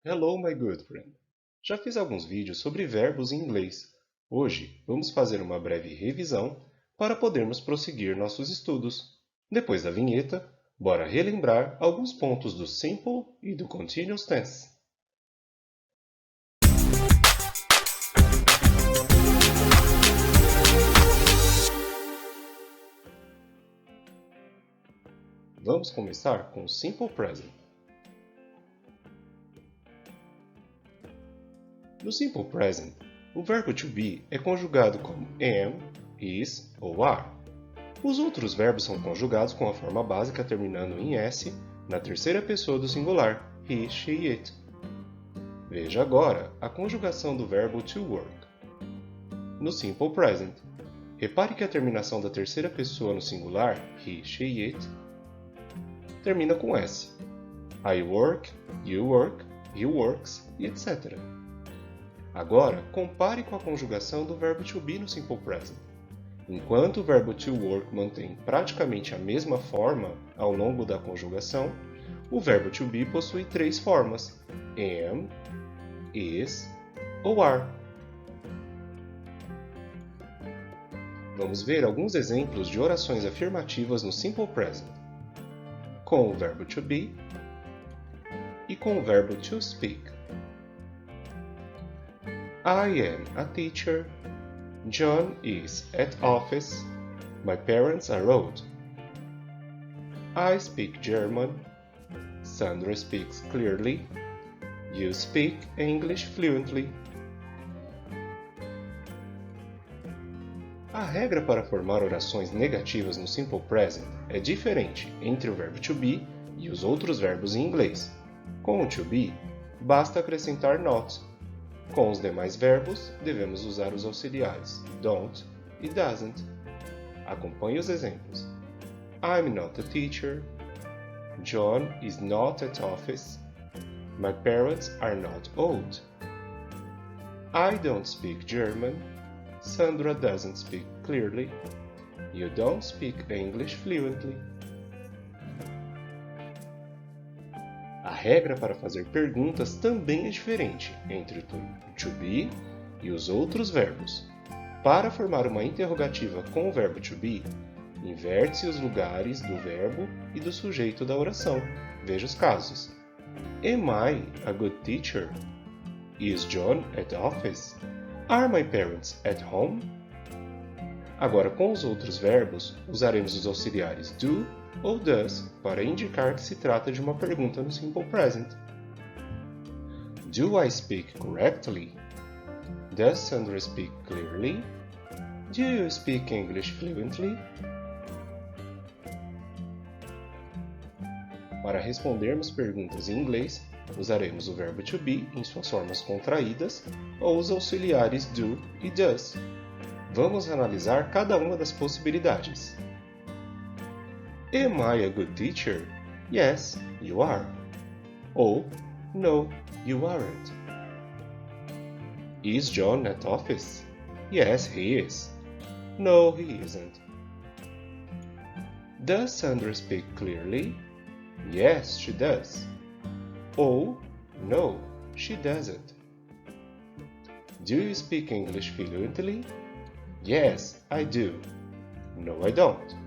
Hello, my good friend. Já fiz alguns vídeos sobre verbos em inglês. Hoje vamos fazer uma breve revisão para podermos prosseguir nossos estudos. Depois da vinheta, bora relembrar alguns pontos do simple e do continuous tense. Vamos começar com o simple present. No simple present, o verbo to be é conjugado como am, is ou are. Os outros verbos são conjugados com a forma básica terminando em s na terceira pessoa do singular, he, she, it. Veja agora a conjugação do verbo to work. No simple present, repare que a terminação da terceira pessoa no singular, he, she, it, termina com s. I work, you work, he works, e etc. Agora, compare com a conjugação do verbo to be no simple present. Enquanto o verbo to work mantém praticamente a mesma forma ao longo da conjugação, o verbo to be possui três formas: am, is ou are. Vamos ver alguns exemplos de orações afirmativas no simple present, com o verbo to be e com o verbo to speak. I am a teacher. John is at office. My parents are old. I speak German. Sandra speaks clearly. You speak English fluently. A regra para formar orações negativas no simple present é diferente entre o verbo to be e os outros verbos em inglês. Com o to be, basta acrescentar not. Com os demais verbos, devemos usar os auxiliares don't e doesn't. Acompanhe os exemplos. I'm not a teacher. John is not at office. My parents are not old. I don't speak German. Sandra doesn't speak clearly. You don't speak English fluently. A regra para fazer perguntas também é diferente entre o to be e os outros verbos. Para formar uma interrogativa com o verbo to be, inverte-se os lugares do verbo e do sujeito da oração. Veja os casos. Am I a good teacher? Is John at office? Are my parents at home? Agora, com os outros verbos, usaremos os auxiliares do ou does para indicar que se trata de uma pergunta no simple present. Do I speak correctly? Does Sandra speak clearly? Do you speak English fluently? Para respondermos perguntas em inglês, usaremos o verbo to be em suas formas contraídas ou os auxiliares do e does. Vamos analisar cada uma das possibilidades. Am I a good teacher? Yes, you are. Ou no, you aren't. Is John at office? Yes, he is. No, he isn't. Does Sandra speak clearly? Yes, she does. Ou no, she doesn't. Do you speak English fluently? Yes, I do. No, I don't.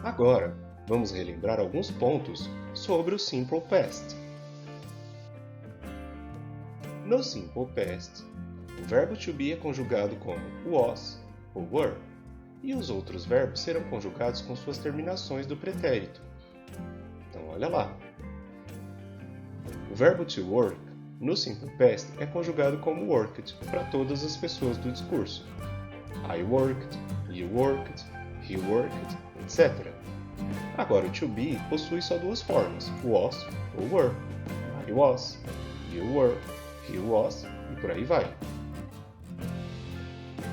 Agora, vamos relembrar alguns pontos sobre o Simple Past. No Simple Past, o verbo to be é conjugado como was ou were, e os outros verbos serão conjugados com suas terminações do pretérito. Então, olha lá. O verbo to work, no Simple Past, é conjugado como worked para todas as pessoas do discurso. I worked, you worked, he worked, etc. Agora, o to be possui só duas formas, was ou were. I was, you were, he was e por aí vai.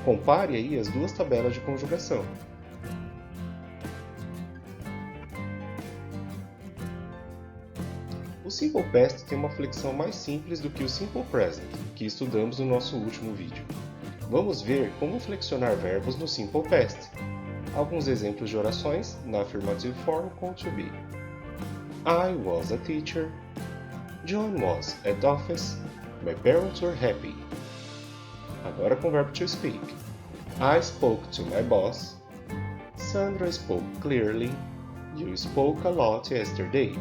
Compare aí as duas tabelas de conjugação. O Simple Past tem uma flexão mais simples do que o Simple Present, que estudamos no nosso último vídeo. Vamos ver como flexionar verbos no Simple Past. Alguns exemplos de orações na affirmative form com to be. I was a teacher. John was at office. My parents were happy. Agora com o verbo to speak. I spoke to my boss. Sandra spoke clearly. You spoke a lot yesterday.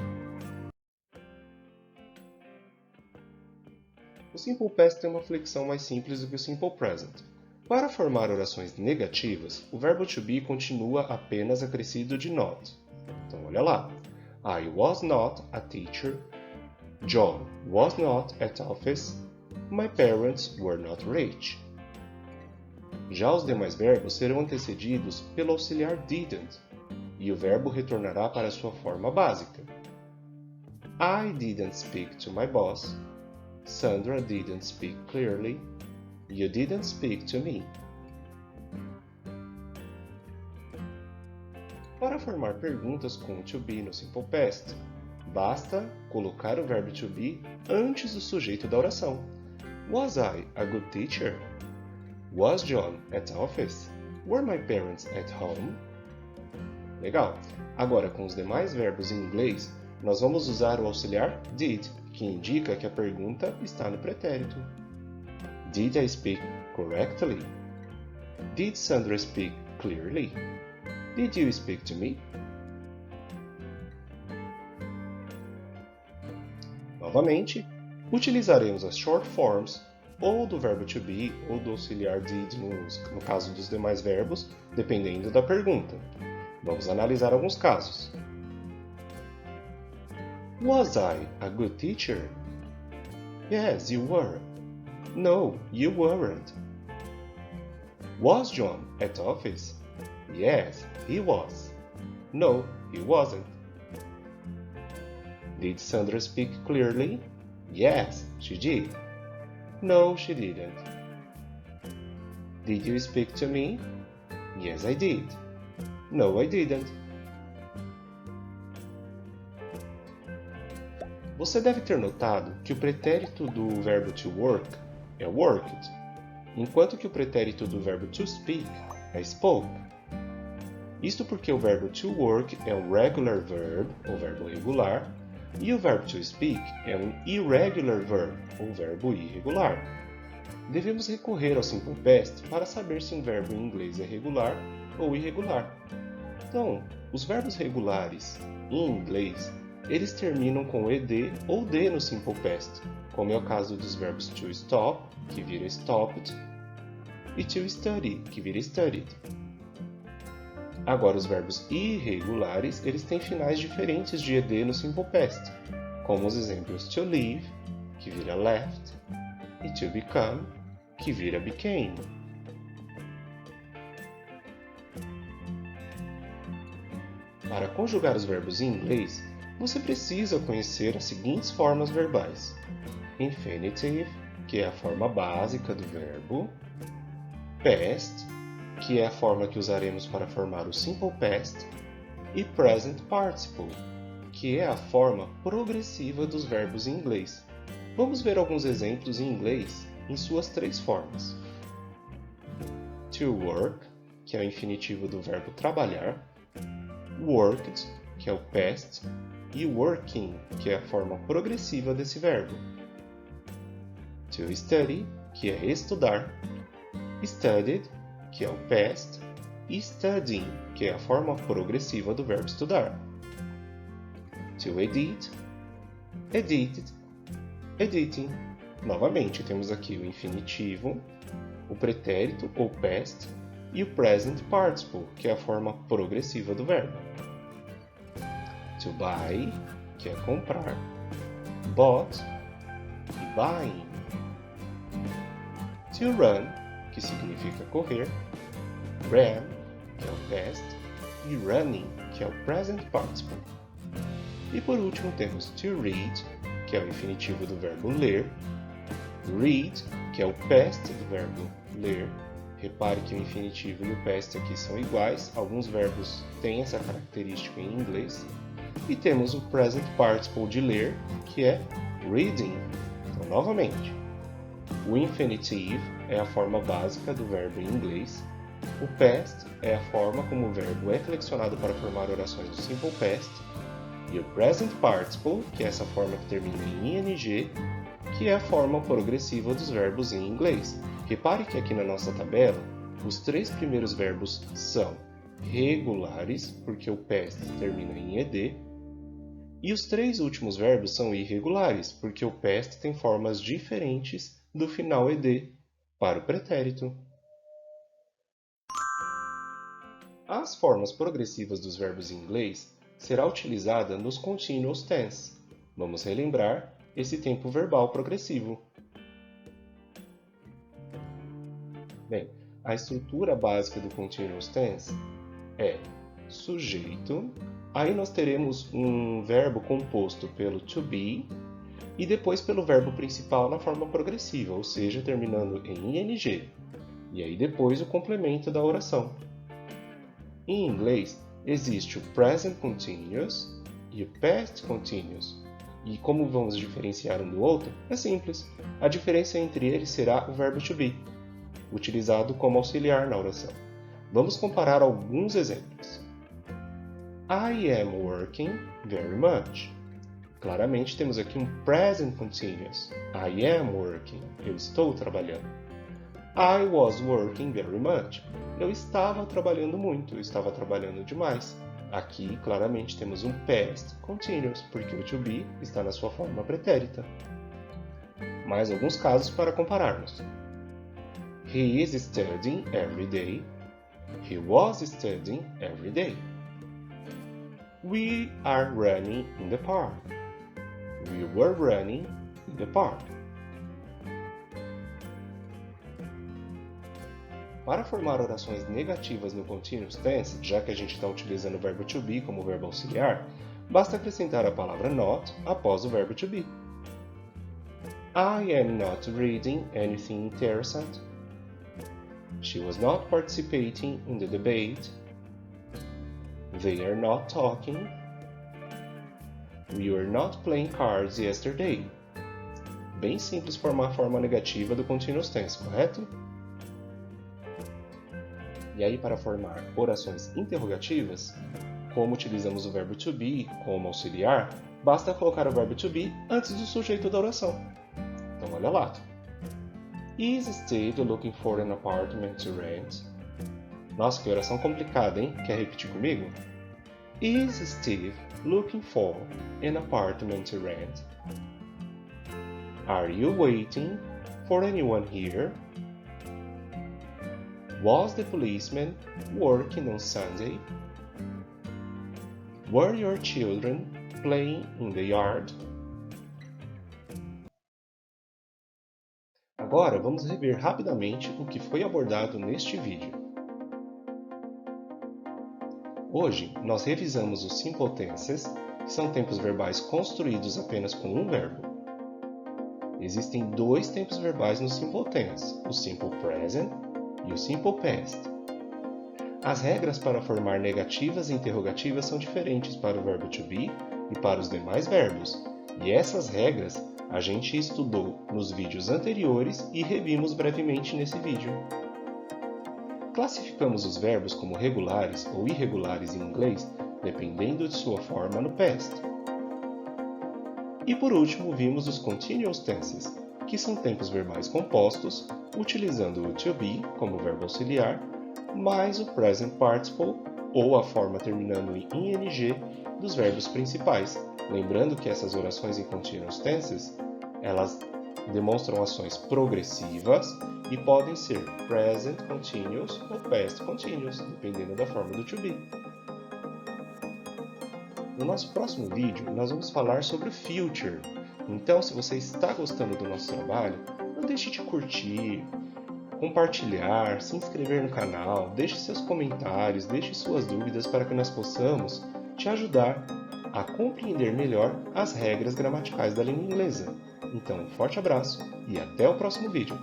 O Simple Past tem uma flexão mais simples do que o Simple Present. Para formar orações negativas, o verbo to be continua apenas acrescido de not. Então, olha lá. I was not a teacher. John was not at office. My parents were not rich. Já os demais verbos serão antecedidos pelo auxiliar didn't, e o verbo retornará para sua forma básica. I didn't speak to my boss. Sandra didn't speak clearly. You didn't speak to me. Para formar perguntas com to be no Simple Past, basta colocar o verbo to be antes do sujeito da oração. Was I a good teacher? Was John at office? Were my parents at home? Legal! Agora, com os demais verbos em inglês, nós vamos usar o auxiliar did, que indica que a pergunta está no pretérito. Did I speak correctly? Did Sandra speak clearly? Did you speak to me? Novamente, utilizaremos as short forms ou do verbo to be ou do auxiliar did no caso dos demais verbos, dependendo da pergunta. Vamos analisar alguns casos. Was I a good teacher? Yes, you were. No, you weren't. Was John at office? Yes, he was. No, he wasn't. Did Sandra speak clearly? Yes, she did. No, she didn't. Did you speak to me? Yes, I did. No, I didn't. Você deve ter notado que o pretérito do verbo to work é worked, enquanto que o pretérito do verbo to speak é spoke. Isto porque o verbo to work é um regular verb, ou verbo regular, e o verbo to speak é um irregular verb, ou verbo irregular. Devemos recorrer ao Simple Past para saber se um verbo em inglês é regular ou irregular. Então, os verbos regulares em inglês, eles terminam com ed ou d no Simple Past, como é o caso dos verbos to stop, que vira stopped, e to study, que vira studied. Agora, os verbos irregulares, eles têm finais diferentes de ed no Simple Past, como os exemplos to leave, que vira left, e to become, que vira became. Para conjugar os verbos em inglês, você precisa conhecer as seguintes formas verbais: infinitive, que é a forma básica do verbo; past, que é a forma que usaremos para formar o Simple Past; e present participle, que é a forma progressiva dos verbos em inglês. Vamos ver alguns exemplos em inglês em suas três formas. To work, que é o infinitivo do verbo trabalhar; worked, que é o past; e working, que é a forma progressiva desse verbo. To study, que é estudar; studied, que é o past; e studying, que é a forma progressiva do verbo estudar. To edit, edited, editing. Novamente, temos aqui o infinitivo, o pretérito ou past e o present participle, que é a forma progressiva do verbo. To buy, que é comprar; bought e buying. To run, que significa correr; ran, que é o past; e running, que é o present participle. E por último temos to read, que é o infinitivo do verbo ler; read, que é o past do verbo ler. Repare que o infinitivo e o past aqui são iguais, alguns verbos têm essa característica em inglês. E temos o present participle de ler, que é reading. Então, novamente, o infinitive é a forma básica do verbo em inglês. O past é a forma como o verbo é flexionado para formar orações do Simple Past. e o Present Participle, que é essa forma que termina em ing, que é a forma progressiva dos verbos em inglês. Repare que aqui na nossa tabela, os 3 primeiros verbos são regulares, porque o past termina em ed, e os 3 últimos verbos são irregulares, porque o past tem formas diferentes do final ed para o pretérito. As formas progressivas dos verbos em inglês será utilizada nos continuous tense. Vamos relembrar esse tempo verbal progressivo. Bem, a estrutura básica do continuous tense é sujeito, aí nós teremos um verbo composto pelo to be e depois pelo verbo principal na forma progressiva, ou seja, terminando em ing. E aí depois o complemento da oração. Em inglês, existe o present continuous e o past continuous. E como vamos diferenciar um do outro? É simples. A diferença entre eles será o verbo to be, utilizado como auxiliar na oração. Vamos comparar alguns exemplos. I am working very much. Claramente temos aqui um present continuous. I am working. Eu estou trabalhando. I was working very much. Eu estava trabalhando muito, eu estava trabalhando demais. Aqui, claramente, temos um past continuous, porque o to be está na sua forma pretérita. Mais alguns casos para compararmos. He is studying every day. He was studying every day. We are running in the park. We were running in the park. Para formar orações negativas no continuous tense, já que a gente está utilizando o verbo to be como verbo auxiliar, basta acrescentar a palavra not após o verbo to be. I am not reading anything interessant. She was not participating in the debate. They are not talking. We were not playing cards yesterday. Bem simples formar a forma negativa do continuous tense, correto? E aí, para formar orações interrogativas, como utilizamos o verbo to be como auxiliar, basta colocar o verbo to be antes do sujeito da oração. Então, olha lá. Is Steve looking for an apartment to rent? Nossa, que oração complicada, hein? Quer repetir comigo? Is Steve looking for an apartment to rent? Are you waiting for anyone here? Was the policeman working on Sunday? Were your children playing in the yard? Agora vamos rever rapidamente o que foi abordado neste vídeo. Hoje nós revisamos os simple tenses, que são tempos verbais construídos apenas com um verbo. Existem 2 tempos verbais no simple tense, o simple present e o simple past. As regras para formar negativas e interrogativas são diferentes para o verbo to be e para os demais verbos, e essas regras a gente estudou nos vídeos anteriores e revimos brevemente nesse vídeo. Classificamos os verbos como regulares ou irregulares em inglês, dependendo de sua forma no past. E por último, vimos os continuous tenses, que são tempos verbais compostos, utilizando o to be como verbo auxiliar, mais o present participle, ou a forma terminando em ing, dos verbos principais. Lembrando que essas orações em continuous tenses, elas demonstram ações progressivas e podem ser present continuous ou past continuous, dependendo da forma do to be. No nosso próximo vídeo, nós vamos falar sobre o future. Então, se você está gostando do nosso trabalho, não deixe de curtir, compartilhar, se inscrever no canal, deixe seus comentários, deixe suas dúvidas para que nós possamos te ajudar a compreender melhor as regras gramaticais da língua inglesa. Então, um forte abraço e até o próximo vídeo!